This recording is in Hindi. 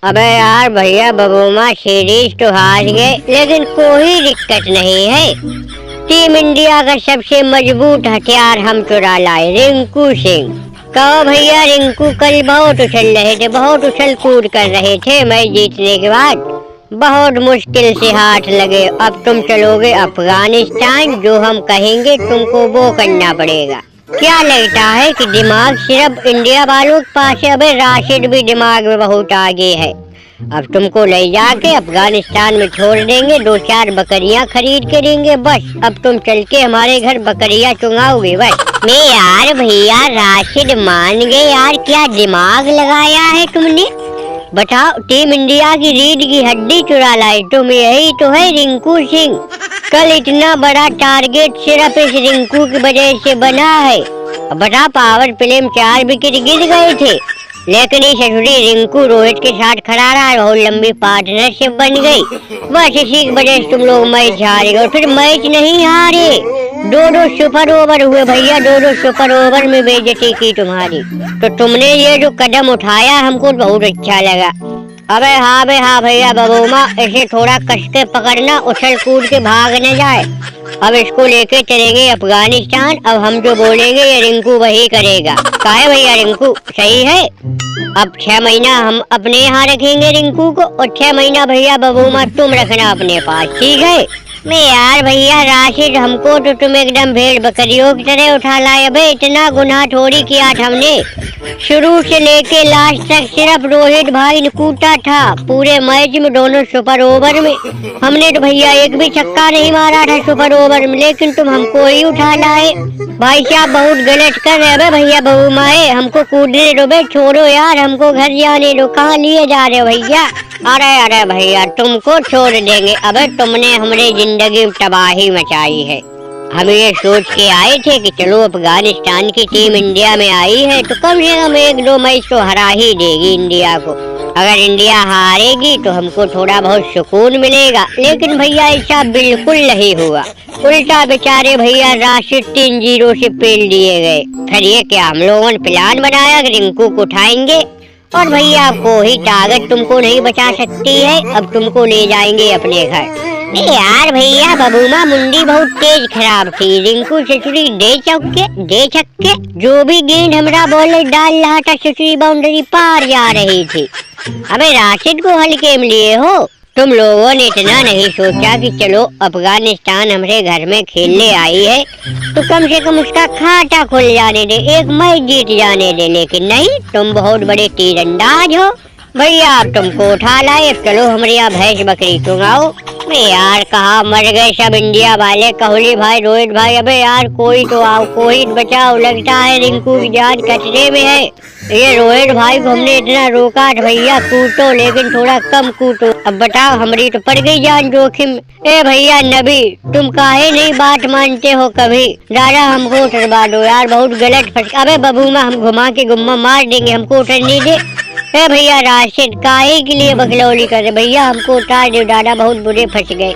अबे यार भैया बबूमा सीरीज तो हार गए, लेकिन कोई दिक्कत नहीं है। टीम इंडिया का सबसे मजबूत हथियार हम चुरा लाए, रिंकू सिंह। कहो भैया, रिंकू कल बहुत उछल रहे थे, बहुत उछल कूद कर रहे थे मैच जीतने के बाद। बहुत मुश्किल से हाथ लगे। अब तुम चलोगे अफगानिस्तान, जो हम कहेंगे तुमको वो करना पड़ेगा। क्या लगता है कि दिमाग सिर्फ इंडिया वालों के पास है? अबे राशिद भी दिमाग में बहुत आगे है। अब तुमको ले जाके अफगानिस्तान में छोड़ देंगे, 2-4 बकरियां खरीद के देंगे, बस अब तुम चल के हमारे घर बकरियां चुंगाओगे बस। मैं यार भैया राशिद मान गए यार, क्या दिमाग लगाया है तुमने? बताओ, टीम इंडिया की रीढ़ की हड्डी चुरा लाए तुम, यही तो है रिंकू सिंह। कल इतना बड़ा टारगेट सिर्फ इस रिंकू की वजह से बना है। बड़ा पावर प्ले में 4 विकेट गिर गए थे, लेकिन इस रिंकू रोहित के साथ खड़ा रहा, बहुत लंबी पार्टनरशिप बन गई। बस इसी की वजह से तुम लोग मैच हारे। और फिर मैच नहीं हारे, 2-2 सुपर ओवर हुए भैया, 2-2 सुपर ओवर में बेइज्जती की तुम्हारी। तो तुमने ये जो कदम उठाया हमको बहुत अच्छा लगा। अबे हाँ भैया बबूमा, इसे थोड़ा कस के पकड़ना, उछल कूद के भाग न जाए। अब इसको लेके चलेंगे अफगानिस्तान। अब हम जो बोलेंगे ये रिंकू वही करेगा। काहे भैया, रिंकू सही है। अब 6 महीना हम अपने यहाँ रखेंगे रिंकू को, और 6 महीना भैया बबूमा तुम रखना अपने पास, ठीक है? मैं यार भैया राशिद, हमको तो तुम एकदम भेड़ बकरियों की तरह उठा लाए। अबे इतना गुनाह थोड़ी किया था हमने। शुरू से लेके लास्ट तक सिर्फ रोहित भाई ने कूटा था पूरे मैच में, दोनों सुपर ओवर में। हमने तो भैया एक भी छक्का नहीं मारा था सुपर ओवर में, लेकिन तुम हमको ही उठा लाए। भाई साहब बहुत गलत कर रहे हो भैया बबूमाए, हमको कूदने दो बे, छोड़ो यार, हमको घर जाने दो। कहाँ लिए जा रहे हो भैया? अरे भैया तुमको छोड़ देंगे। अबे तुमने हमारे जिंदगी में तबाही मचाई है। हम ये सोच के आए थे कि चलो अफगानिस्तान की टीम इंडिया में आई है तो कम से कम 1-2 मैच तो हरा ही देगी इंडिया को। अगर इंडिया हारेगी तो हमको थोड़ा बहुत सुकून मिलेगा, लेकिन भैया ऐसा बिल्कुल नहीं हुआ। उल्टा बेचारे भैया राशिद 3-0 से पेल दिए गए। फिर ये क्या हम लोगों ने प्लान बनाया कि रिंकू को उठाएंगे, और भैया कोई ताकत तुमको नहीं बचा सकती है। अब तुमको ले जाएंगे अपने घर। यार भैया बबूमा मुंडी बहुत तेज खराब थी, रिंकू ससुरी दे छक्के, जो भी गेंद हमरा बॉलर डाल रहा था ससुरी बाउंड्री पार जा रही थी। अबे राशिद को हल्के में लिए हो? तुम लोगों ने इतना नहीं सोचा कि चलो अफगानिस्तान हमारे घर में खेलने आई है तो कम से कम उसका खाता खुल जाने दे, एक मैच जीत जाने दे। लेकिन नहीं, तुम बहुत बड़े तीरंदाज हो भैया। अब तुमको उठा लाए, चलो हमारे यहाँ भैंस बकरी चुंगाओ। मैं यार कहाँ मर गए सब इंडिया वाले, कोहली भाई, रोहित भाई। अबे यार कोई तो आओ, कोई बचाओ, लगता है रिंकू की जान खतरे में है। ये रोहित भाई को हमने इतना रोका भैया, कूटो लेकिन थोड़ा कम कूटो। अब बताओ हमारी तो पड़ गई जान जोखिम। ए भैया नबी, तुम काहे नहीं बात मानते हो कभी? दादा हमको उतरवा दो यार, बहुत गलत फंस। अबे बबूमा हम घुमा के गुम्मा मार देंगे, हमको उतरने दे। ए भैया राशिद काहे के लिए बकलौली कर रहे भैया, हमको उतार दो दादा, बहुत बुरे फंस गए।